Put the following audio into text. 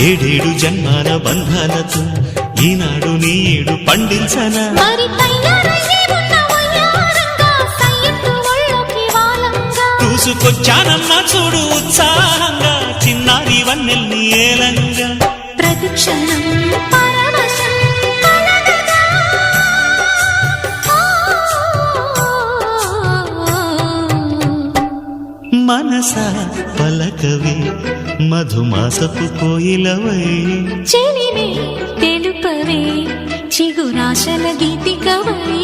ఏడేడు జన్మాల బంధాలతో ఈనాడు నీడు పండించనా మరి తయారయ్యే ఉన్న వయ్యారంగా సయ్యత్తు ఒళ్ళోకి వాలంగా చూసుకొచ్చానమ్మా చూడు ఉత్సాహంగా చిన్నారి వన్నెల్ని ఏలంగా ప్రతిక్షణం పరవశం కలగగా మనసా పలకవే మధుమాసపు కోయిలవై చెలిమే తెలుపవే చిగురాశల గీతికవై